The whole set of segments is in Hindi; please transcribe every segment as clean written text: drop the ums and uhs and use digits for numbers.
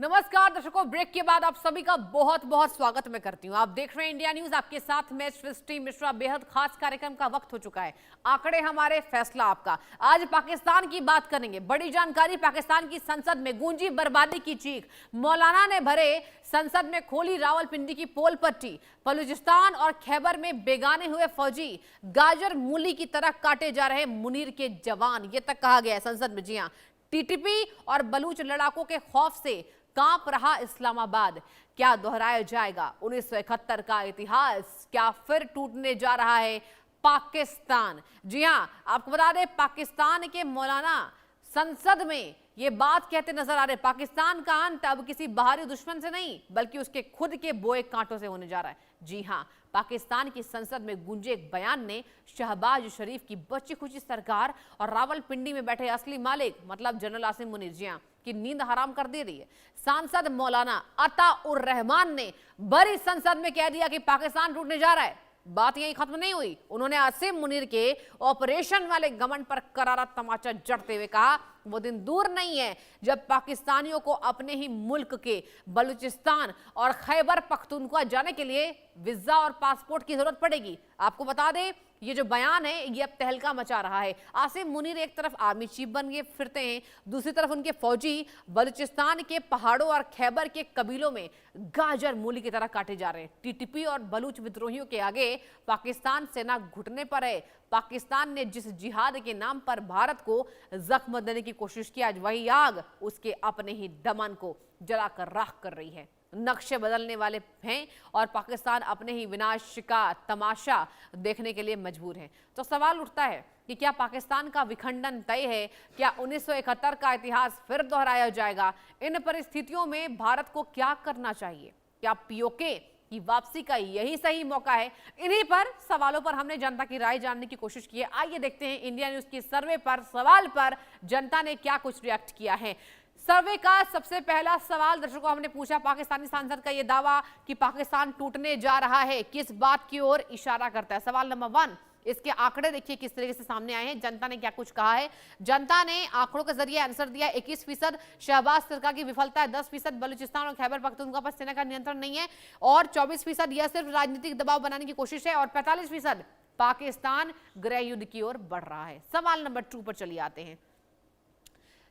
नमस्कार दर्शकों, ब्रेक के बाद आप सभी का बहुत बहुत स्वागत मैं करती हूं। आप देख रहे हैं इंडिया न्यूज, आपके साथ मैं सृष्टि मिश्रा। बेहद खास कार्यक्रम का वक्त हो चुका है। आंकड़े हमारे, फैसला आपका। आज पाकिस्तान की बात करेंगे। बड़ी जानकारी, पाकिस्तान की संसद में गूंजी बर्बादी की चीख। मौलाना ने भरे संसद में खोली रावलपिंडी की पोल पट्टी। बलूचिस्तान और खैबर में बेगाने हुए फौजी गाजर मूली की तरह काटे जा रहे मुनीर के जवान, ये तक कहा गया है संसद में। जी हां, टीटीपी और बलूच लड़ाकों के खौफ से कांप रहा इस्लामाबाद। क्या दोहराया जाएगा 1971 का इतिहास? क्या फिर टूटने जा रहा है पाकिस्तान? जी हां, आपको बता दें, पाकिस्तान के मौलाना संसद में ये बात कहते नजर आ रहे। पाकिस्तान का अंत अब किसी बाहरी दुश्मन से नहीं, बल्कि उसके खुद के बोए कांटों से होने जा रहा है। जी हां, पाकिस्तान की संसद में गूंजे एक बयान ने शहबाज शरीफ की बची खुची सरकार और रावलपिंडी में बैठे असली मालिक मतलब जनरल आसिम मुनीर, जी हां, की नींद हराम कर दे रही है। सांसद मौलाना अता उर रहमान ने बड़ी संसद में कह दिया कि पाकिस्तान टूटने जा रहा है। बात यही खत्म नहीं हुई। उन्होंने आसिम मुनीर के ऑपरेशन वाले घमंड पर करारा तमाचा जड़ते हुए कहा, वो दिन दूर नहीं है जब पाकिस्तानियों को अपने ही मुल्क के बलूचिस्तान और खैबर पख्तूनख्वा जाने के लिए वीजा और पासपोर्ट की जरूरत पड़ेगी। आपको बता दें, ये जो बयान है ये अब तहलका मचा रहा है। आसिम मुनीर एक तरफ आर्मी चीफ बन के फिरते हैं, दूसरी तरफ उनके फौजी बलूचिस्तान के पहाड़ों और खैबर के कबीलों में गाजर मूली की तरह काटे जा रहे हैं। टीटीपी और बलूच विद्रोहियों के आगे पाकिस्तान सेना घुटने पर है। पाकिस्तान ने जिस जिहाद के नाम पर भारत को जख्म देने की कोशिश की, आज वही आग उसके अपने ही दमन को जलाकर राख कर रही है। नक्शे बदलने वाले हैं और पाकिस्तान अपने ही विनाश का तमाशा देखने के लिए मजबूर है। तो सवाल उठता है कि क्या पाकिस्तान का विखंडन तय है? क्या 1971 का इतिहास फिर दोहराया जाएगा? इन परिस्थितियों में भारत को क्या करना चाहिए? क्या पीओके की वापसी का यही सही मौका है? इन्हीं पर सवालों पर हमने जनता की राय जानने की कोशिश की है। आइए देखते हैं इंडिया न्यूज की सर्वे पर सवाल पर जनता ने क्या कुछ रिएक्ट किया है। सर्वे का सबसे पहला सवाल दर्शकों हमने पूछा, पाकिस्तानी सांसद का यह दावा कि पाकिस्तान टूटने जा रहा है किस बात की ओर इशारा करता है? सवाल नंबर 1, इसके आंकड़े देखिए किस तरीके से सामने आए हैं। जनता ने क्या कुछ कहा है? जनता ने आंकड़ों के जरिए आंसर दिया। 21% शहबाज सरकार की विफलता है, 10% बलूचिस्तान और खैबर पख्तूनख्वा पर सेना का नियंत्रण नहीं है, और 24% यह सिर्फ राजनीतिक दबाव बनाने की कोशिश है, और 45% पाकिस्तान गृह युद्ध की ओर बढ़ रहा है। सवाल नंबर 2 पर चलिए आते हैं।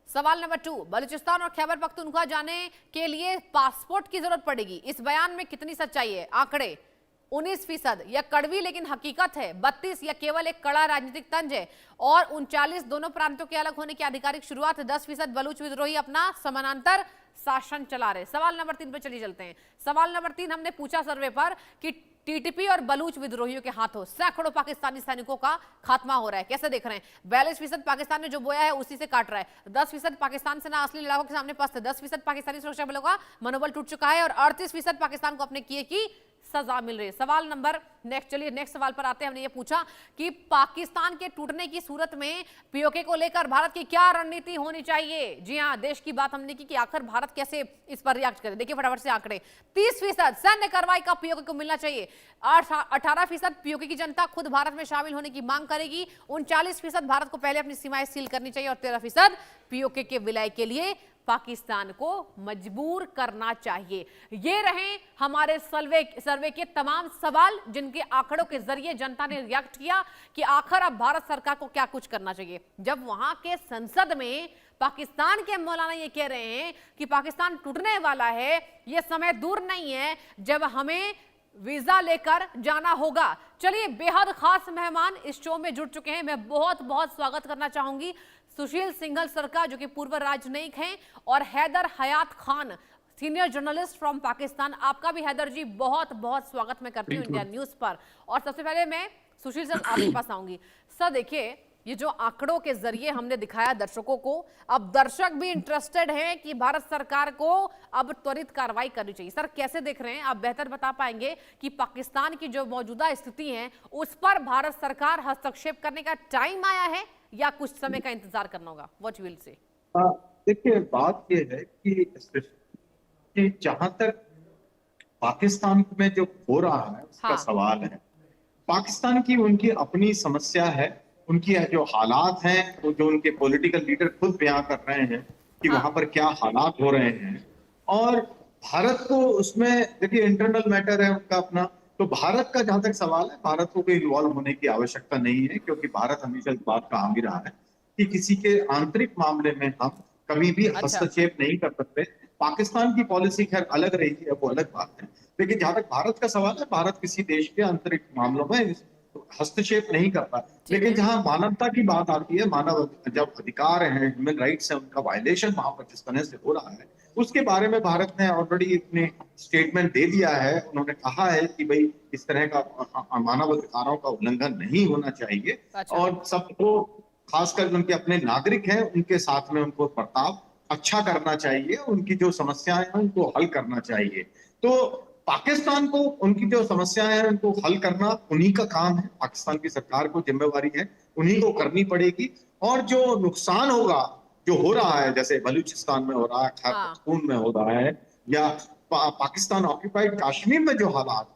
सवाल नंबर 2, बलूचिस्तान और खैबर पख्तूनख्वा जाने के लिए पासपोर्ट की जरूरत पड़ेगी, इस बयान में कितनी सच्चाई है? आंकड़े 19%, यह कड़वी लेकिन हकीकत है। 32, यह केवल एक कड़ा राजनीतिक तंज है, और 39, दोनों प्रांतों के अलग होने की आधिकारिक शुरुआत है। 10% बलूच विद्रोही अपना समानांतर शासन चला रहे। सवाल नंबर 3 पे चलिए चलते हैं। सवाल नंबर 3 हमने पूछा सर्वे पर कि टीटीपी और बलूच विद्रोहियों के हाथों सैकड़ों पाकिस्तानी सैनिकों का खात्मा हो रहा है, कैसे देख रहे हैं? 42% पाकिस्तान ने जो बोया है उसी से काट रहा है। 10% पाकिस्तान सेना असली लड़ाकों के सामने पस्त है। 10% पाकिस्तानी सुरक्षा बलों का मनोबल टूट चुका है, और 38% पाकिस्तान को अपने किए की सजा मिल रही है। सवाल नंबर चलिए नेक्स्ट सवाल पर आते हैं। हमने ये पूछा कि पाकिस्तान के टूटने की सूरत में पीओके को लेकर भारत की क्या रणनीति होनी चाहिए? जी हां, देश की बात हमने की कि आखिर भारत कैसे इस पर रिएक्ट करे। देखिए फटाफट से आंकड़े। 30% सैन्य कार्रवाई का पीओके को मिलना चाहिए। 18% पीओके की जनता खुद भारत में शामिल होने की मांग करेगी। 39% भारत को पहले अपनी सीमाएं सील करनी चाहिए, और 13% पीओके के विलय के लिए पाकिस्तान को मजबूर करना चाहिए। ये रहे हमारे सर्वे के तमाम सवाल, जिनके आंकड़ों के जरिए जनता ने रिएक्ट किया कि आखिर अब भारत सरकार को क्या कुछ करना चाहिए। जब वहां के संसद में पाकिस्तान के मौलाना ये कह रहे हैं कि पाकिस्तान टूटने वाला है, यह समय दूर नहीं है जब हमें वीजा लेकर जाना होगा। चलिए, बेहद खास मेहमान इस शो में जुड़ चुके हैं। मैं बहुत बहुत स्वागत करना चाहूंगी सुशील सिंघल सर का, जो कि पूर्व राजनयिक हैं, और Haider Hayat Khan, senior journalist from Pakistan. आपका भी हैदर जी बहुत बहुत स्वागत मैं करती हूँ इंडिया न्यूज पर। और सबसे पहले मैं सुशील सर आपके पास आऊंगी। सर देखिए, ये जो आंकड़ों के जरिए हमने दिखाया दर्शकों को, अब दर्शक भी इंटरेस्टेड हैं कि भारत सरकार को अब त्वरित कार्रवाई करनी चाहिए। सर कैसे देख रहे हैं आप? बेहतर बता पाएंगे कि पाकिस्तान की जो मौजूदा स्थिति है उस पर भारत सरकार हस्तक्षेप करने का टाइम आया है या कुछ समय का इंतजार करना होगा? What you will say? देखिए, बात यह है कि जहां तक पाकिस्तान में जो हो रहा है उसका सवाल है, पाकिस्तान की उनकी अपनी समस्या है। उनकी जो हालात हैं, वो जो उनके पॉलिटिकल लीडर खुद बयान कर रहे हैं कि वहां पर क्या हालात हो रहे हैं, और भारत को उसमें, देखिए इंटरनल मैटर है उनका अपना, तो भारत का जहां तक सवाल है, भारत को कोई इन्वॉल्व होने की आवश्यकता नहीं है, क्योंकि भारत हमेशा इस बात का हामी रहा है कि किसी के आंतरिक मामले में हम कभी भी अच्छा। हस्तक्षेप नहीं कर सकते। पाकिस्तान की पॉलिसी खैर अलग रही है, वो अलग बात है, लेकिन जहां तक भारत का सवाल है, भारत किसी देश के आंतरिक मामलों में हस्तक्षेप नहीं करता। ठीक लेकिन है। जहां मानवता की बात आती है, मानव जब अधिकार है, ह्यूमन राइट्स है, उनका वायलेशन वहां पर जिस तरह से हो रहा है, उसके बारे में भारत ने ऑलरेडी अपने स्टेटमेंट दे दिया है। उन्होंने कहा है कि भाई इस तरह का मानव अधिकारों का उल्लंघन नहीं होना चाहिए, अच्छा। और सबको, खासकर उनके अपने नागरिक हैं, उनके साथ में उनको बर्ताव अच्छा करना चाहिए, उनकी जो समस्याएं हैं उनको हल करना चाहिए। तो पाकिस्तान को उनकी जो समस्याएं हैं उनको हल करना उन्हीं का काम है, पाकिस्तान की सरकार को जिम्मेवारी है, उन्हीं को करनी पड़ेगी। और जो नुकसान होगा, जो हो रहा है, जैसे बलूचिस्तान में हो रहा है, खैबर हाँ। पख्तून में हो रहा है, या पाकिस्तान ऑक्यूपाइड कश्मीर में जो हालात,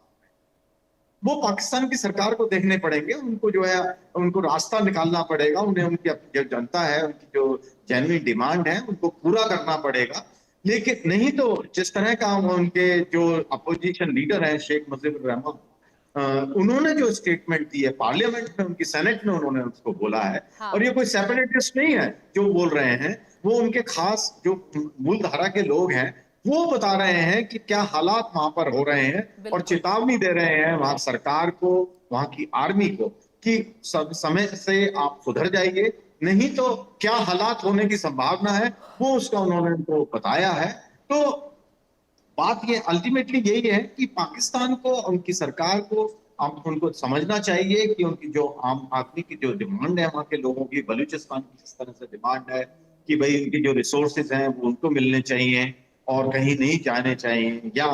वो पाकिस्तान की सरकार को देखने पड़ेंगे। उनको जो है, उनको रास्ता निकालना पड़ेगा, उन्हें उनकी जो जनता है, उनकी जो जेन्युइन डिमांड है, उनको पूरा करना पड़ेगा। लेकिन नहीं तो जिस तरह का उनके जो अपोजिशन लीडर है शेख मुजीबुर रहमान, उन्होंने जो स्टेटमेंट दी है पार्लियामेंट में, उनकी सेनेट में उन्होंने उसको बोला है, और हाँ। ये कोई सेपरेटिस्ट नहीं है जो बोल रहे हैं, वो उनके खास जो मूल धारा के लोग हैं, वो बता रहे हैं कि क्या हालात वहां पर हो रहे हैं, और बिल्कुल। चेतावनी दे रहे हैं वहां सरकार को, वहां की आर्मी को, कि सब समय से आप सुधर जाइए, नहीं तो क्या हालात होने की संभावना है, वो उसका उन्होंने उनको बताया है। तो बात ये अल्टीमेटली यही है कि पाकिस्तान को, उनकी सरकार को, हम उनको समझना चाहिए कि उनकी जो आम आदमी की जो डिमांड है, वहां के लोगों की, बलूचिस्तान की जिस तरह से डिमांड है कि भाई उनकी जो रिसोर्सेज हैं वो उनको मिलने चाहिए और कहीं नहीं जाने चाहिए, या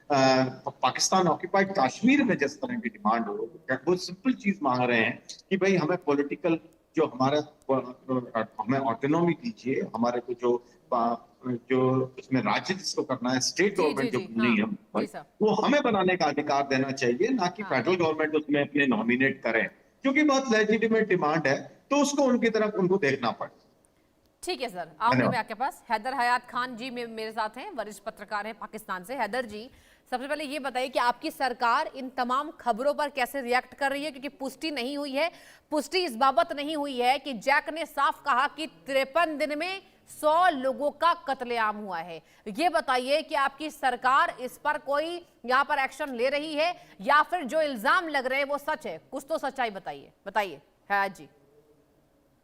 पाकिस्तान ऑक्यूपाइड कश्मीर में जिस तरह की डिमांड हो, वो सिंपल चीज मांग रहे हैं कि भाई हमें पॉलिटिकल, जो हमारा, हमें ऑटोनॉमी दीजिए, हमारे को जो उसमें राज्य जिसको करना है, स्टेट जी जी गवर्नमेंट जो जी। बननी हाँ। है जी भाई, सर। वो हमें बनाने का अधिकार देना चाहिए, ना कि हाँ। फेडरल गवर्नमेंट उसमें अपने नॉमिनेट करे, क्योंकि बहुत लेजिटिमेट डिमांड है, तो उसको उनकी तरफ उनको देखना पड़े। ठीक है सर, आऊंगी मैं धन्यवाद। आपके पास। हैदर हयात खान जी मेरे साथ हैं, वरिष्ठ पत्रकार हैं पाकिस्तान से। हैदर जी, सबसे पहले ये बताइए कि आपकी सरकार इन तमाम खबरों पर कैसे रिएक्ट कर रही है, क्योंकि पुष्टि नहीं हुई है। पुष्टि इस बाबत नहीं हुई है कि जैक ने साफ कहा कि 53 दिन में 100 लोगों का कत्लेआम हुआ है। ये बताइए कि आपकी सरकार इस पर कोई यहाँ पर एक्शन ले रही है, या फिर जो इल्जाम लग रहे हैं वो सच है? कुछ तो सच्चाई बताइए, बताइए हयात जी।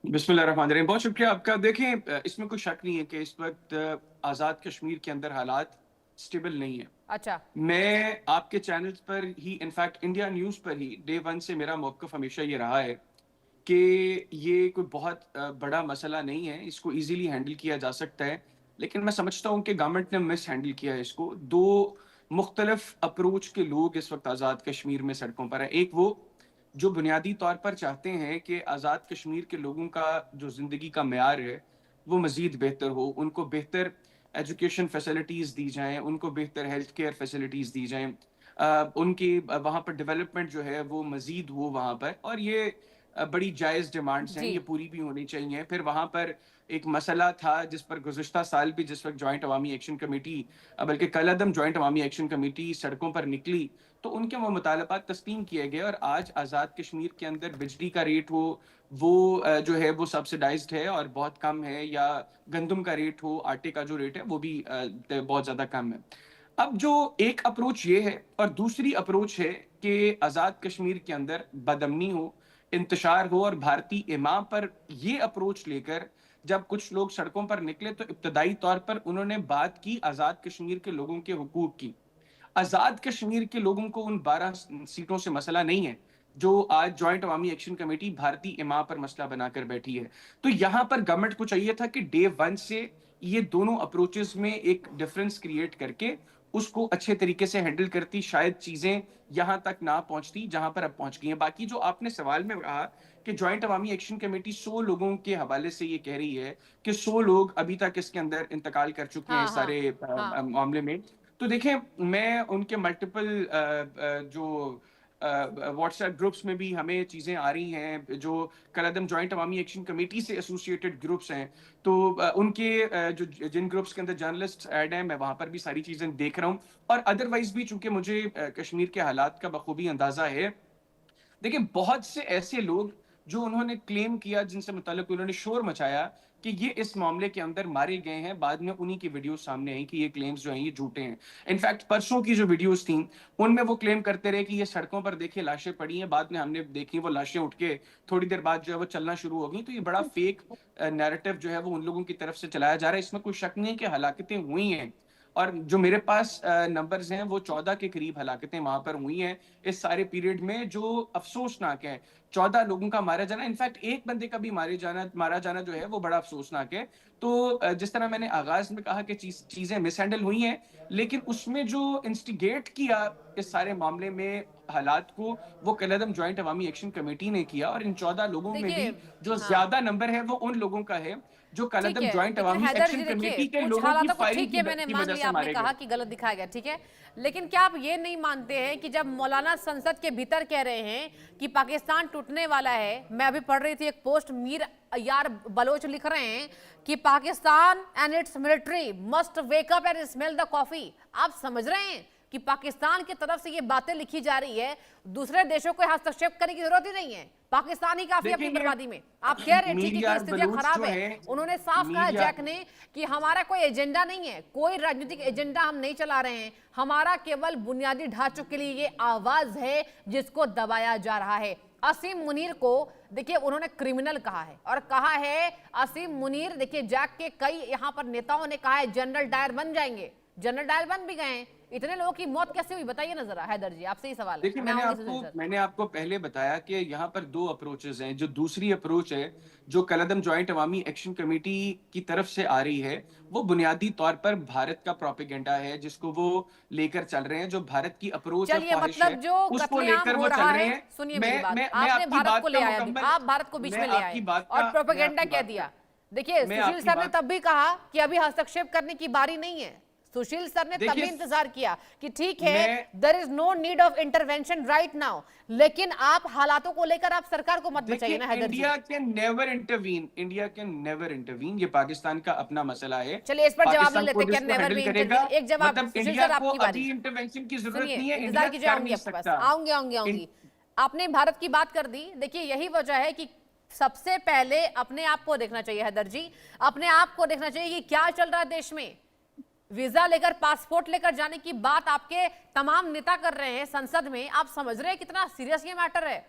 बिस्मिल्लाहिर्रहमानिर्रहीम। बहुत शुक्रिया आपका। देखें, इसमें कोई शक नहीं है कि इस वक्त आज़ाद कश्मीर के अंदर हालात स्टेबल नहीं है। अच्छा। मैं आपके चैनल्स पर ही, इनफैक्ट इंडिया न्यूज़ पर ही डे वन से मेरा मौक़िफ़ हमेशा ये रहा है कि ये कोई बहुत बड़ा मसला नहीं है, इसको इजीली हैंडल किया जा सकता है। लेकिन मैं समझता हूँ कि गवर्नमेंट ने मिस हैंडल किया है इसको। दो मुख्तलिफ अप्रोच के लोग इस वक्त आज़ाद कश्मीर में सड़कों पर हैं। एक वो जो बुनियादी तौर पर चाहते हैं कि आज़ाद कश्मीर के लोगों का जो ज़िंदगी का मेयार है वो मज़ीद बेहतर हो, उनको बेहतर एजुकेशन फैसिलिटीज़ दी जाएँ, उनको बेहतर हेल्थ केयर फैसिलिटीज़ दी जाएँ, उनकी वहाँ पर डेवलपमेंट जो है वो मज़ीद हो वहाँ पर, और ये बड़ी जायज़ डिमांड्स हैं, जी। ये पूरी भी होनी चाहिए। फिर वहाँ पर एक मसला था जिस पर गुज़िश्ता साल भी, जिस वक्त जॉइंट अवामी एक्शन कमेटी, बल्कि कल-अदम जॉइंट अवामी एक्शन कमेटी सड़कों पर निकली, तो उनके वो मुतालबात तस्लीम किए गए, और आज आज़ाद कश्मीर के अंदर बिजली का रेट वो जो है वो सब्सिडाइज्ड है और बहुत कम है, या गंदम का रेट हो, आटे का जो रेट है वो भी बहुत ज़्यादा कम है। अब जो एक अप्रोच ये है, और दूसरी अप्रोच है कि आज़ाद कश्मीर के अंदर बदअमनी हो, इंतशार हो, और भारतीय इमाम पर ये अप्रोच लेकर जब कुछ लोग सड़कों पर निकले तो इब्तदाई तौर पर उन्होंने बात की आज़ाद कश्मीर के लोगों के हुकूक की। आज़ाद कश्मीर के लोगों को उन 12 सीटों से मसला नहीं है जो आज जॉइंट अवामी एक्शन कमेटी भारतीय इमाम पर मसला बनाकर बैठी है। तो यहाँ पर गवर्नमेंट को चाहिए था कि डे वन से ये दोनों अप्रोचेस में एक डिफरेंस क्रिएट करके उसको अच्छे तरीके से हैंडल करती, शायद चीजें यहाँ तक ना पहुंचती जहां पर अब पहुंच गई हैं। बाकी जो आपने सवाल में कहा कि जॉइंट अवामी एक्शन कमेटी 100 लोगों के हवाले से ये कह रही है कि 100 लोग अभी तक इसके अंदर इंतकाल कर चुके हैं हाँ इस हाँ। सारे हाँ। मामले में। तो देखें, मैं उनके मल्टीपल जो व्हाट्सएप ग्रुप्स में भी हमें चीजें आ रही हैं जो कलअदम जॉइंट अवामी एक्शन कमेटी से एसोसिएटेड ग्रुप्स हैं, तो उनके जो जिन ग्रुप्स के अंदर जर्नलिस्ट ऐड हैं, मैं वहां पर भी सारी चीजें देख रहा हूँ। और अदरवाइज भी चूंकि मुझे कश्मीर के हालात का बखूबी अंदाजा है, देखिए बहुत से ऐसे लोग जो उन्होंने क्लेम किया, जिनसे मुताल्लिक उन्होंने शोर मचाया कि ये इस मामले के अंदर मारे गए हैं, बाद में उन्हीं की वीडियो सामने आई कि ये क्लेम्स जो हैं ये झूठे हैं। इनफैक्ट परसों की जो वीडियोस थी उनमें वो क्लेम करते रहे कि ये सड़कों पर देखिए लाशें पड़ी हैं, बाद में हमने देखी वो लाशें उठ के थोड़ी देर बाद जो है वो चलना शुरू हो गई। तो ये बड़ा फेक नैरेटिव जो है वो उन लोगों की तरफ से चलाया जा रहा है। इसमें कोई शक नहीं है कि हलाकतें हुई हैं, और जो मेरे पास नंबर्स हैं वो 14 के करीब हलाकतें वहां पर हुई हैं इस सारे पीरियड में, जो अफसोसनाक है। 14 लोगों का मारा जाना, इनफैक्ट एक बंदे का भी मारा जाना जो है वो बड़ा अफसोसनाक है। तो जिस तरह मैंने आगाज में कहा कि चीजें मिसहैंडल हुई हैं, लेकिन उसमें जो इंस्टिगेट किया इस सारे मामले में हालात को, वो कलअदम जॉइंट अवामी एक्शन कमेटी ने किया। और इन 14 लोगों में भी जो ज्यादा नंबर है वो उन लोगों का है जो कलअदम जॉइंट अवामी एक्शन कमेटी के लोगों की फायरिंग ठीक है, मैंने मान लिया, आपने कहा कि गलत दिखाया गया, ठीक है, लेकिन क्या आप ये नहीं मानते हैं कि जब मौलाना संसद के भीतर कह रहे हैं कि पाकिस्तान टूटने वाला है, मैं अभी पढ़ रही थी एक पोस्ट, मीर यार बलोच लिख रहे हैं कि Pakistan and it's military must wake up and smell the coffee. आप समझ रहे हैं कि पाकिस्तान की तरफ से ये बातें लिखी जा रही है, दूसरे देशों को हस्तक्षेप करने की जरूरत ही नहीं है, पाकिस्तान ही काफी अपनी बर्बादी में। आप कह रहे हैं ठीक है कि स्थितियां खराब है, उन्होंने साफ कहा जैक ने कि हमारा कोई एजेंडा नहीं है, कोई राजनीतिक एजेंडा हम नहीं चला रहे हैं, हमारा केवल बुनियादी ढांचों के लिए ये आवाज है जिसको दबाया जा रहा है। असीम मुनीर को देखिए उन्होंने क्रिमिनल कहा है, और कहा है असीम मुनीर, देखिए जैक के कई यहाँ पर नेताओं ने कहा है जनरल डायर बन जाएंगे, जनरल डायर बन भी गए। इतने लोगों की मौत कैसे हुई बताइए ना जरा हैदर जी, आपसे ही सवाल है। देखिए मैंने आपको पहले बताया कि यहाँ पर दो अप्रोचेस हैं। जो दूसरी अप्रोच है जो कलअदम जॉइंट अवामी एक्शन कमेटी की तरफ से आ रही है, वो बुनियादी तौर पर भारत का प्रोपेगेंडा है जिसको वो लेकर चल रहे हैं। जो भारत की अप्रोच है, मतलब जो उसको लेकर वो चल रहे हैं। सुनिए मेरी बात, आपने भारत को ले आया, आप भारत को बीच में ले आए और प्रोपेगेंडा कह दिया। देखिए सुशील सर ने तब भी कहा कि अभी हस्तक्षेप करने की बारी नहीं है, सुशील सर ने तभी इंतजार किया कि ठीक है there is no need of intervention right now, लेकिन आप हालातों को लेकर आप सरकार को मत बचाइए ना हैदर जी। इंडिया कैन नेवर इंटरवीन, ये पाकिस्तान का अपना मसला है। चलिए इस पर जवाब नहीं लेते, कैन नेवर बी इंटरवीन। एक जवाब सुशील सर आपकी बारी। इंटरवेंशन की जरूरत नहीं है, इंतजार कीजिए, आऊंगी आपके पास, आऊंगी। आपने भारत की बात कर दी, देखिए यही वजह है कि सबसे पहले अपने आप को देखना चाहिए हैदर जी, अपने आप को देखना चाहिए कि क्या चल रहा है देश में। वीजा लेकर पासपोर्ट लेकर जाने की बात आपके तमाम नेता कर रहे हैं संसद में, आप समझ रहे हैं कितना सीरियस ये मैटर है।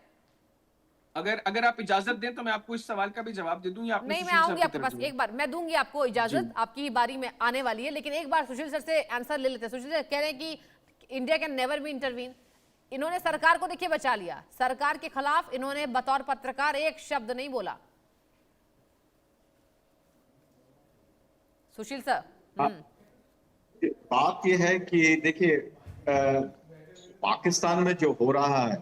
अगर आप इजाजत दें तो मैं आपको इस सवाल का भी जवाब दे दूं, या नहीं, मैं आऊंगी आपके पास, एक बार मैं दूंगी आपको इजाजत, आपकी बारी में आने वाली है, लेकिन एक बार सुशील सर से आंसर ले लेते हैं। सुशील सर कह रहे हैं कि India can never be intervene. इन्होंने सरकार को देखिए बचा लिया, सरकार के खिलाफ इन्होंने बतौर पत्रकार एक शब्द नहीं बोला। सुशील सर बात यह है कि देखिए पाकिस्तान में जो हो रहा है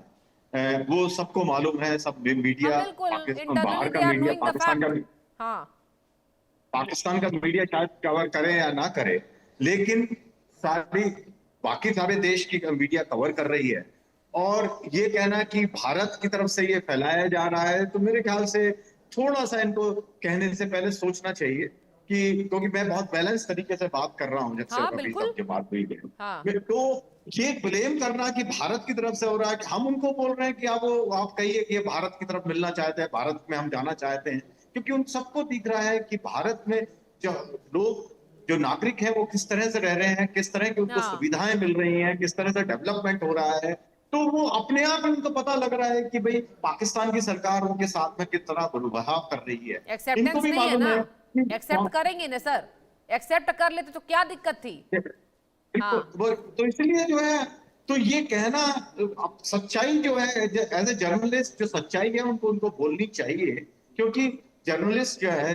वो सबको मालूम है, सब मीडिया, पाकिस्तान बाहर का मीडिया, पाकिस्तान का मीडिया शायद कवर करे या ना करे, लेकिन बाकी सारे देश की मीडिया कवर कर रही है। और ये कहना कि भारत की तरफ से ये फैलाया जा रहा है, तो मेरे ख्याल से थोड़ा सा इनको कहने से पहले सोचना चाहिए कि, क्योंकि मैं बहुत बैलेंस तरीके से बात कर रहा हूँ जब से कभी सबके बात हुई है, तो ये ब्लेम करना कि भारत की तरफ से हो रहा है, कि हम उनको बोल रहे हैं कि आप कहिए कि भारत की तरफ मिलना चाहते हैं, भारत में हम जाना चाहते हैं, क्योंकि उन सबको दिख रहा है कि भारत में जो लोग, जो नागरिक हैं वो किस तरह से रह रहे हैं, किस तरह की उनको सुविधाएं मिल रही हैं, किस तरह से डेवलपमेंट हो रहा है। तो वो अपने आप उनको पता लग रहा है कि भाई पाकिस्तान की सरकार उनके साथ में किस तरह दुर्व्यवहार कर रही है। इनको भी मालूम है, एक्सेप्ट करेंगे ना सर, एक्सेप्ट कर लेते तो क्या दिक्कत थी। तो इसलिए जो है, तो ये कहना, सच्चाई जो है एज ए जर्नलिस्ट, जो सच्चाई है उनको बोलनी चाहिए, क्योंकि जर्नलिस्ट जो है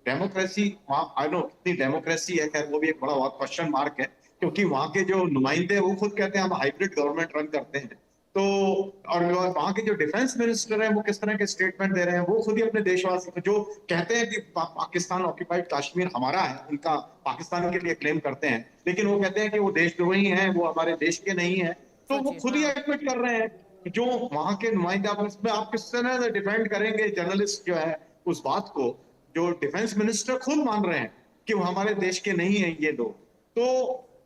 डेमोक्रेसी, आई नो कितनी डेमोक्रेसी है, खैर वो भी एक बड़ा क्वेश्चन मार्क है, क्योंकि वहां के जो नुमाइंदे वो खुद कहते हैं हम हाइब्रिड गवर्नमेंट रन करते हैं। तो और वहां के जो डिफेंस मिनिस्टर हैं वो किस तरह के स्टेटमेंट दे रहे हैं, वो खुद ही अपने देशवासी जो कहते हैं कि पाकिस्तान ऑक्यूपाइड कश्मीर हमारा है, उनका पाकिस्तान के लिए क्लेम करते हैं, लेकिन वो कहते हैं कि वो देशद्रोही हैं, वो हमारे देश के नहीं है। तो वो सोचिए, खुद ही हाँ। एडमिट कर रहे हैं कि जो वहां के नुमाइंदे, आप इसमें आप किस तरह से डिफेंड करेंगे जर्नलिस्ट जो है उस बात को, जो डिफेंस मिनिस्टर खुद मान रहे हैं कि वो हमारे देश के नहीं है ये लोग, तो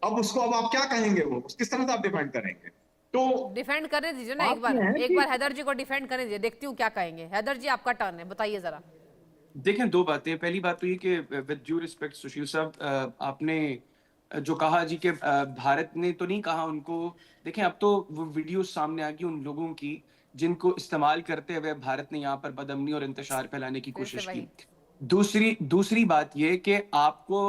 अब उसको अब आप क्या कहेंगे, वो किस तरह से आप डिफेंड करेंगे? तो डिफेंड करने दीजिए ना, बात ये है एक कि बार हैदर जी को डिफेंड करने दीजिए, देखती हूँ क्या कहेंगे। हैदर जी आपका टर्न है, बताइए जरा। देखें, दो बातें। पहली बात तो ये कि विद ड्यू रिस्पेक्ट सुशील साहब, आपने जो कहा जी कि भारत ने तो नहीं कहा उनको, देखें अब तो वो वीडियो सामने आ गई उन लोगों की जिनको इस्तेमाल करते हुए भारत ने यहाँ पर बदअमनी और इंतशार फैलाने की फिर से कोशिश वही। की। दूसरी बात ये कि आपको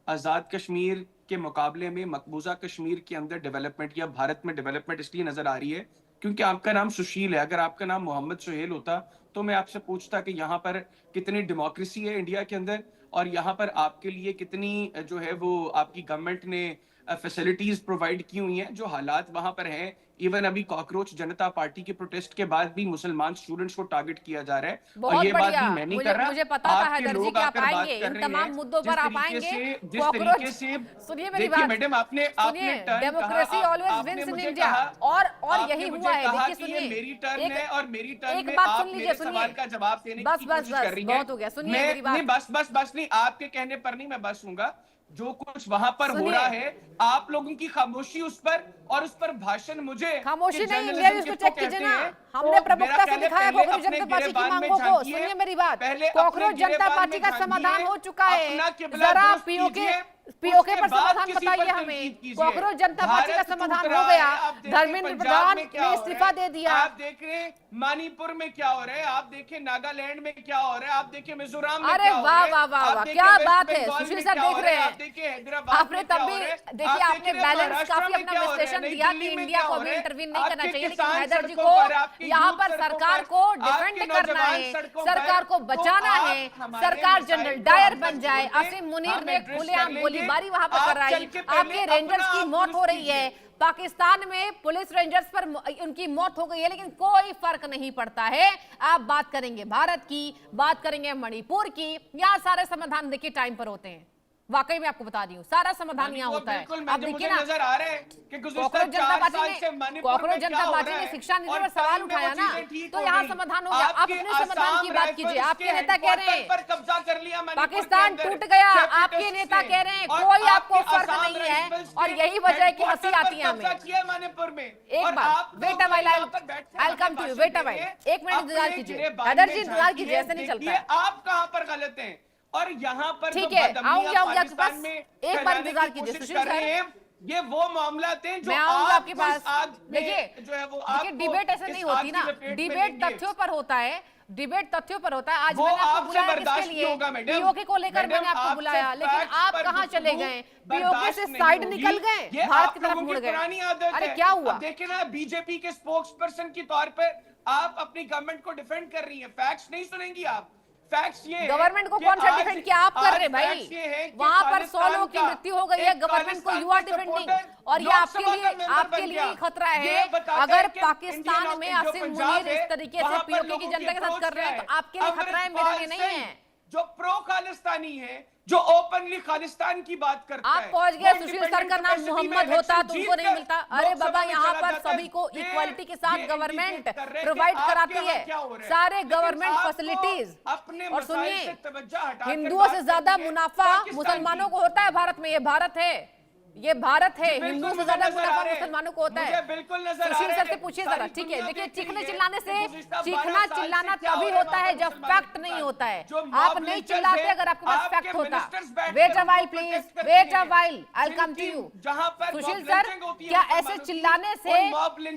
आज़ाद कश्मीर के मुकाबले में मकबूजा कश्मीर के अंदर डेवलपमेंट या भारत में डेवलपमेंट इसलिए नजर आ रही है क्योंकि आपका नाम सुशील है। अगर आपका नाम मोहम्मद सुहेल होता तो मैं आपसे पूछता कि यहाँ पर कितनी डेमोक्रेसी है इंडिया के अंदर, और यहाँ पर आपके लिए कितनी जो है वो आपकी गवर्नमेंट ने फैसिलिटीज प्रोवाइड की हुई हैं। जो हालात वहां पर हैं, इवन अभी कॉकरोच जनता पार्टी के प्रोटेस्ट के बाद भी मुसलमान स्टूडेंट्स को टारगेट किया जा रहा है। और बहुत ये बात बढ़िया, भी मैं नहीं कर रहा, मुझे पता था आपके हैदर जी लोग कि आप आकर बात आएंगे, कर इन रहे तमाम हैं। मुद्दों पर आप आएंगे। जिस कॉकरोच, तरीके से सुनिए मेरी देखिए बात, मैडम, आपने सुनिए, टर्न डेमोक्रेसी कहा, ऑलवेज आपने विंस इन मुझे इंडिया, कहा, और आपने यही मुझे हुआ है। कहा देखिए कि ये सुनिए, मेरी टर्न है और मेरी टर्न एक में बात आप सुन लीजिए, मेरे सुनिए, सवाल का जवाब देने बस की बस कोशिश कर बस रही हैं। बहुत हो गया, सुनिए मेरी बात। नहीं, बस नहीं, आपके कहने पर नहीं मैं बस दूंगा। जो कुछ वहां पर हो सुनिए। रहा है, आप लोगों की खामोशी उस पर, और उस पर भाषण मुझे खामोशी कि नहीं, जर्नलिज्म इंडिया न्यूज को किसको चेक कीजिए कहते ना, हैं, हमने तो प्रमुखता मेरा से कहने दिखाया पहले कॉकरोच अपने जनता पार्टी की गिरेबान में मांगों को। झांकिए, सुनिए मेरी बात, पहले अपने कॉकरोच जनता गिरेबान पार्टी में का झांकिए, समाधान हो चुका है, अपना किबला जरा दुरुस्त पीओके कीजिए, पीओके उसके पर बाद समाधान किसी बताइए पर हमें। तनकीद कीजिए। कॉकरोच जनता पार्टी का भारत समाधान टूट हो रहा गया, है, आप देखिए धर्मेंद्र पंजाब प्रधान में क्या ने हो इस्तीफा रहा है, दे दिया। आप देख रहे हैं मणिपुर में क्या हो रहा है, आप देखिए नागालैंड में क्या हो रहा है, आप देखिए मिजोरम में अरे क्या हो रहा वाह है, वाह वाह आप वाह, देखिए क्या वेस्ट बात है बंगाल सुशील में सर, क्या देख हो रहे रहा है, आप हैं देखिए हैदराबाद आपने में क्या तब हो भी रहा है, देखिए, आप आपने देख रहे हैं बैलेंस महाराष्ट्र काफी में अपना क्या हो रहा है, विश्लेषण नई दिया दिल्ली कि में इंडिया क्या को हो अभी रहा है, इंटरवीन नहीं करना आपके चाहिए, लेकिन किसान हैदर जी सड़कों को पर, आपके यहाँ यूथ पर सड़कों सरकार पर, को आपके डिफेंड करना नौजवान है, सड़कों सरकार पर, को तो बचाना आप है, हमारे सरकार मसाइल जनरल को डायर हम बन तक जाए। छोड़ दें, असीम मुनीर हम ने एड्रेस खुलेआम कर लेंगे। गोलीबारी वहां पर आप कराई, चल के पहले आपके रेंजर्स अपना की आप मौत हो दुरुस्त रही है, कीजिए। पाकिस्तान में पुलिस रेंजर्स पर उनकी मौत हो गई है, लेकिन कोई फर्क नहीं पड़ता है। आप बात करेंगे भारत की, बात करेंगे मणिपुर की, यहाँ सारे समाधान देखिए टाइम पर होते हैं। वाकई में आपको बता दी हूँ, सारा समाधान यहाँ होता है। आप देखिए ना, नजर आ रहे हैं कि कॉकरोच जनता पार्टी ने शिक्षा नीति पर सवाल उठाया ना, तो यहाँ समाधान हो गया। आप अपने समाधान की बात कीजिए। आपके नेता कह रहे हैं कब्जा कर लिया पाकिस्तान टूट गया, आपके नेता कह रहे हैं कोई आपको फर्क नहीं है, और यही वजह है कि हंसी आती है हमें। मणिपुर में एक बार wait a while, I will come to you, wait a while, एक मिनट इंतजार कीजिए हैदर जी, इंतजार कीजिए, ऐसे नहीं चलता है। आप कहां पर गलत हैं, और यहाँ पर ठीक जो है, बदअमनी आऊंगी आपके पाकिस्तान पास, में एक बार फैलाने इंतजार की कीजिए कोशिश सुशील कर रहे सर, हैं, ये वो मामला थे जो मैं आऊंगा आपके आप पास। इस आग में देखिए जो है वो देखिए, आपको डिबेट ऐसे इस नहीं आग होती की ना, लपेट में डिबेट लेंगे। तथ्यों पर होता है, डिबेट तथ्यों पर होता है। आज वो मैंने आपको आपसे बुलाया बर्दाश्त किसके नहीं लिए, होगा मैडम। पीओके को लेकर मैडम, मैंने आपको आपसे बुलाया, लेकिन फैक्ट्स आप पर कहाँ चले गुफ्तगू गए, पीओके से बर्दाश्त नहीं साइड होगी। निकल गए, ये भारत आप की तरफ लोगों मुड़ की गए। पुरानी आदत अरे है। क्या हुआ? अब देखिए ना, बीजेपी के स्पोक्स पर्सन के तौर पर आप अपनी गवर्नमेंट को डिफेंड कर रही है, फैक्ट्स नहीं सुनेंगी आप। फैक्ट्स ये है गवर्नमेंट को कि कौन सा आज- डिफेंड किया? आप कर आज रहे भाई, फैक्ट्स ये है कि वहां पर 100 लोगों की खालिस्तान मृत्यु हो गई है, एक गवर्नमेंट को खालिस्तान यू आर के डिफेंडिंग, सपोर्टर और ये आपके लोकसभा लिए का मेंबर आपके बन लिए गया। ही खतरा है। ये बताता अगर है कि पाकिस्तान इंडियन में जो असीम पंजाब मुनीर है, इस तरीके से वहां पर पीओके की लोगों जनता के साथ अप्रोच कर रहे हैं, क्या तो आपके लिए खतरा है, मेरे लिए नहीं है। जो प्रो खालिस्तानी है, जो ओपनली खालिस्तान की बात करता है, आप पहुंच गए, सुशील सर का नाम मोहम्मद होता तो उनको नहीं मिलता। अरे बाबा, यहाँ पर सभी को इक्वालिटी के साथ गवर्नमेंट प्रोवाइड कराती है, सारे गवर्नमेंट फैसिलिटीज। और सुनिए, हिंदुओं से ज्यादा मुनाफा मुसलमानों को होता है भारत में, ये भारत है, ये भारत है, हिंदुओं से ज्यादा मुनाफा मुसलमानों को होता है। सुशील सर से पूछिए जरा, ठीक है? देखिए, चीखने चिल्लाने से, चीखना चिल्लाना तभी होता है जब फैक्ट नहीं होता है। आप नहीं चिल्लाते अगर आपके पास फैक्ट होता। Wait a while please, wait a while, I will come to you. Sushil sir, क्या ऐसे चिल्लाने से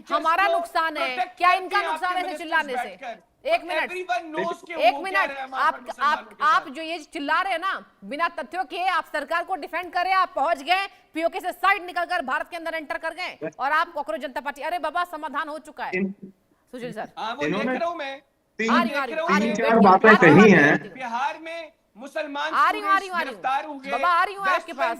हमारा नुकसान है? क्या इनका नुकसान है ऐसे चिल्लाने से? एक मिनट, आप जो ये चिल्ला रहे हैं ना बिना तथ्यों के, आप सरकार को डिफेंड करें, आप पहुंच गए, पीओके से साइड निकलकर भारत के अंदर एंटर कर गए, और आप कॉकरोच जनता पार्टी। अरे बाबा, समाधान हो चुका है सुशील सर। इन्होंने तीन चार बातें कही हैं। बिहार में मुसलमान आ रही हूँ गिरफ्तार हुए, बाबा, आ रही हूँ आपके पास।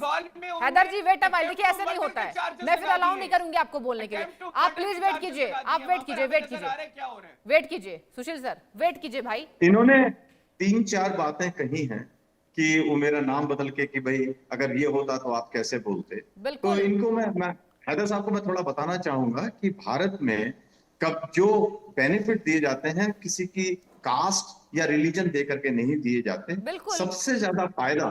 हैदर जी, वेट अप, देखिए ऐसे नहीं होता है, मैं फिर अलाउ नहीं करूंगी आपको बोलने के लिए। आप प्लीज वेट कीजिए, आप वेट कीजिए, वेट कीजिए सुशील सर, वेट कीजिए भाई। इन्होंने 3-4 बातें कही हैं कि वो मेरा नाम बदल के कि भाई अगर ये होता तो आप कैसे बोलते। तो बिल्कुल। इनको मैं हैदर साहब को मैं थोड़ा बताना चाहूंगा कि भारत में कब जो बेनिफिट दिए जाते हैं किसी की कास्ट या रिलीजन दे करके नहीं दिए जाते। बिल्कुल। सबसे ज्यादा फायदा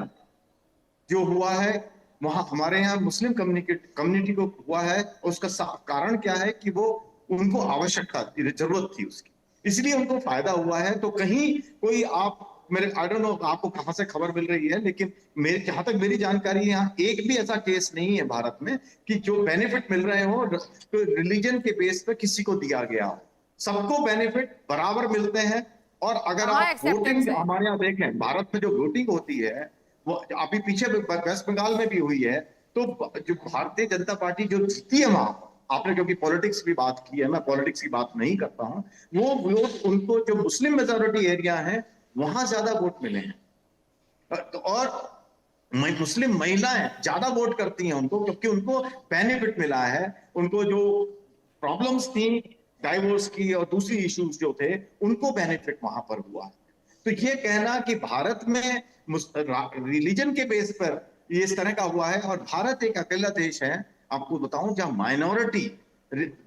जो हुआ है वहां हमारे यहाँ मुस्लिम कम्युनिटी को हुआ है। उसका कारण क्या है कि वो उनको आवश्यकता थी, जरूरत थी उसकी, इसलिए उनको फायदा हुआ है। तो कहीं कोई आप मेरे आई डोंट नो आपको कहां से खबर मिल रही है, लेकिन मेरे जहां तक मेरी जानकारी है यहाँ एक भी ऐसा केस नहीं है भारत में कि जो बेनिफिट मिल रहे हो तो रिलीजन के बेस पे किसी को दिया गया हो। सबको बेनिफिट बराबर मिलते हैं। और अगर हाँ, आप acceptance वोटिंग है। हमारे यहाँ देखें, भारत में जो वोटिंग होती है वो अभी पीछे वेस्ट बंगाल में भी हुई है। तो जो भारतीय जनता पार्टी जो जीती है वहां, आपने क्योंकि पॉलिटिक्स की बात की है, मैं पॉलिटिक्स की बात नहीं करता हूं, वो वोट उनको जो मुस्लिम मेजोरिटी एरिया है वहां ज्यादा वोट मिले हैं। और मुस्लिम महिलाएं ज्यादा वोट करती हैं उनको, क्योंकि उनको बेनिफिट मिला है। उनको जो प्रॉब्लम्स थी डाइवोर्स की और दूसरी इश्यूज जो थे उनको बेनिफिट वहां पर हुआ है। तो ये कहना कि भारत में रिलीजन के बेस पर ये इस तरह का हुआ है, और भारत एक अकेला देश है आपको बताऊं जहां माइनॉरिटी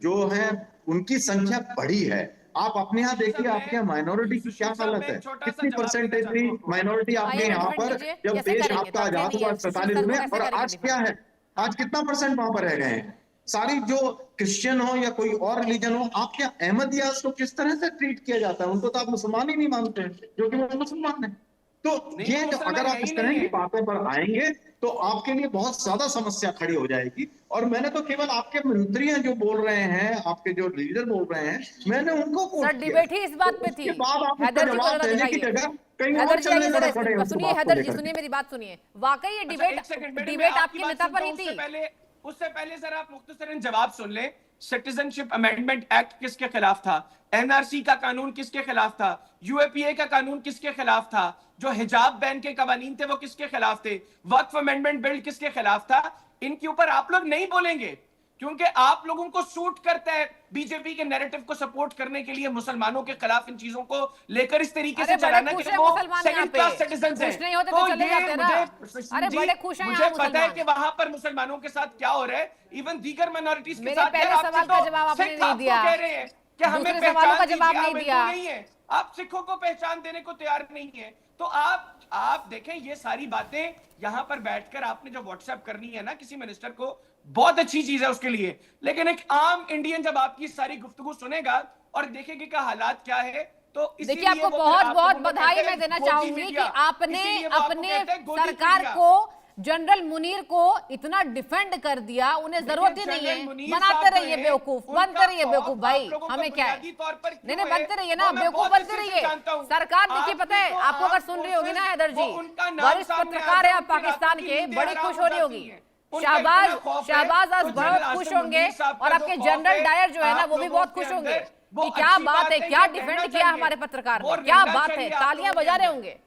जो है उनकी संख्या बढ़ी है। आप अपने यहाँ देखिए, आपके यहाँ माइनॉरिटी की क्या हालत है, कितनी परसेंटेज थी माइनॉरिटी आपके आइए यहाँ डिफेंड पर कीजिए, जब कैसे देश करेंगे? आपका तथ्य आजाद नहीं हुआ है, सुशील 47 सर को में, कैसे और करेंगे आज क्या डिफेंड? है, आज कितना परसेंट वहां पर रह गए हैं। सारी जो क्रिश्चियन हो या कोई और रिलीजन हो, आपके अहमदियास को किस तरह से ट्रीट किया जाता है, उनको तो आप मुसलमान ही नहीं मानते हैं, जो कि वो मुसलमान है। तो नहीं, ये वो जो मुसलमान अगर है आप ही इस तरह नहीं की है। बातों पर आएंगे तो आपके लिए बहुत ज्यादा समस्या खड़ी हो जाएगी। और मैंने तो केवल आपके मंत्री हैं जो बोल रहे हैं, आपके जो लीडर बोल रहे हैं, मैंने उनको सर कोट किया है। डिबेट ही इस तो बात पे थी। उसके बाद आप उसका हैदर जी को जवाब जरा देने की दिखाइए। जगह कहीं हैदर और जी चलने आइए जरा जरा, खड़े हैं उस सुनिए बात को हैदर जी, लेकर। सुनिए मेरी बात सुनिए। वाकई ये अच्छा, एक डिबेट सेकंड मैडम, मैं डिबेट आपकी आपके बात नेता सुनता पर ही हूं। थी। उससे पहले सर आप मुख्तसरन जवाब सुन ले। सिटीजनशिप अमेंडमेंट एक्ट किसके खिलाफ था? एनआरसी का कानून किसके खिलाफ था? यूएपीए का कानून किसके खिलाफ था? जो हिजाब बैन के कवानीन थे वो किसके खिलाफ थे? वक्फ अमेंडमेंट बिल किसके खिलाफ था? इनके ऊपर आप लोग नहीं बोलेंगे क्योंकि आप लोगों को सूट करता है बीजेपी के नैरेटिव को सपोर्ट करने के लिए मुसलमानों के खिलाफ इन चीजों को लेकर इस तरीके से अरे बड़े चलाना खुश कि है वो मुसलमान यहाँ सेकंड पे, क्लास सिटीजन हैं। खुश नहीं होते तो चले जाते ना। अरे बड़े खुश हैं मुझे यहाँ पता है कि मुसलमान। वहां पर मुसलमानों के साथ क्या हो रहा है, इवन दीगर माइनॉरिटीज के मेरे साथ। पहले यार, सवाल आपसे का तो जवाब आपने सिख नहीं आपको दिया, कह रहे हैं कि हमें दूसरे सवालों का पहचान जवाब दीजिए, नहीं हमें दिया। तो नहीं है। आप सिखों को पहचान देने को तैयार नहीं है। तो आप देखें, ये सारी बातें यहां पर बैठकर आपने जो व्हाट्सएप करनी है ना किसी मिनिस्टर को, बहुत अच्छी चीज है उसके लिए। लेकिन एक आम इंडियन जब आपकी सारी गुफ्तगू सुनेगा और देखेगा कि हालात क्या है, तो देखिए आपको बहुत बहुत बधाई मैं देना चाहूंगी कि आपने अपने सरकार को, जनरल मुनीर को इतना डिफेंड कर दिया। उन्हें जरूरत ही नहीं है, बनाते रहिए बेवकूफ, बनते रहिए बेवकूफ भाई, हमें क्या है। नहीं नहीं, बनते रहिए ना बेवकूफ, बनते रहिए। सरकार देखिए, पता है आपको, अगर सुन रही होगी ना हैदर जी, वरिष्ठ पत्रकार है आप पाकिस्तान के, बड़ी खुश हो रही होगी। शहबाज आज बहुत खुश होंगे और आपके जनरल डायर जो है ना वो भी बहुत खुश होंगे कि क्या बात है, क्या डिफेंड किया हमारे पत्रकार ने, क्या बात है, तालियां बजा रहे होंगे।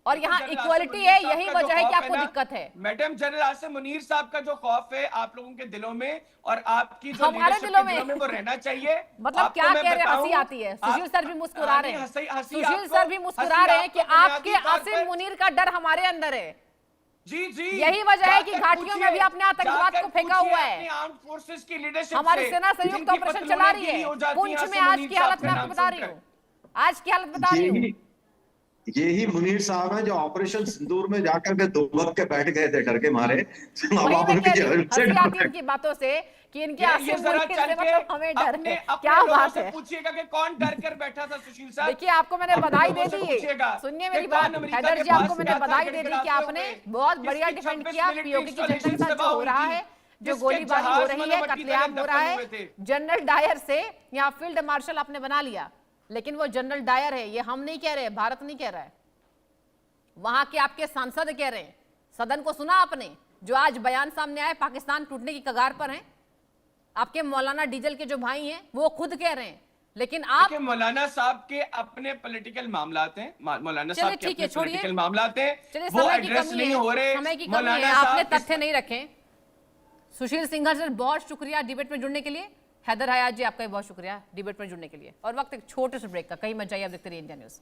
और यहाँ इक्वालिटी है, यही वजह है कि आपको दिक्कत है। मैडम, जनरल आसिम मुनीर साहब का जो खौफ है आप लोगों के दिलों में और आपकी जो हमारे दिलों में वो रहना चाहिए। मतलब क्या कह रहे हैं, हंसी आती है। सुशील सर भी मुस्कुरा रहे हैं, सुशील सर भी मुस्कुरा रहे हैं कि आपके आसिम मुनीर का डर हमारे अंदर है। जी जी, यही वजह है कि घाटियों में भी अपने आतंकवाद को फेंका हुआ है। फोर्सेस की लीडरशिप, हमारी सेना संयुक्त ऑपरेशन चला रही है। पुंछ में आज की हालत मैं आपको बता रही हूँ, आज की हालत बता रही हूँ। यही मुनीर साहब है जो ऑपरेशन सिंदूर में जाकर के दो वक्त के बैठ गए थे डर के मारे। वही मैं कह रही हूँ, हंसी आती है उनकी बातों से कि इनके आसिम मुनीर से मतलब हमें डर है। क्या बात है, पूछिएगा कि कौन डर कर बैठा था सुशील साहब। देखिए आपको मैंने बधाई दे दी, सुनिए मेरी बात हैदर जी, आपको मैंने बधाई दे दी कि आपने बहुत बढ़िया डिफेंड किया पीओके की जनता के साथ जो हो रहा है, जो गोलीबारी हो रही है, कत्लेआम हो रहा है। जनरल डायर से यहाँ फील्ड मार्शल आपने बना लिया, लेकिन वो जनरल डायर है, ये हम नहीं कह रहे, भारत नहीं कह रहा है, वहां के आपके सांसद कह रहे हैं। सदन को सुना आपने जो आज बयान सामने आए, पाकिस्तान टूटने की कगार पर है। आपके मौलाना डीजल के जो भाई हैं वो खुद कह रहे हैं, लेकिन आप मौलाना साहब के अपने पॉलिटिकल मामलात हैं, मौलाना साहब के अपने छोड़िए पॉलिटिकल मामलात हैं, चलिए वो समय की एड्रेस कमी नहीं है, हो रहे। समय की कमी है, आपने तथ्य नहीं रखे। सुशील सिंघल सर बहुत शुक्रिया डिबेट में जुड़ने के लिए। हैदर हयात जी आपका भी बहुत शुक्रिया डिबेट में जुड़ने के लिए। और वक्त एक छोटे से ब्रेक का, कहीं मत जाइए, आप देखते रहिए इंडिया न्यूज।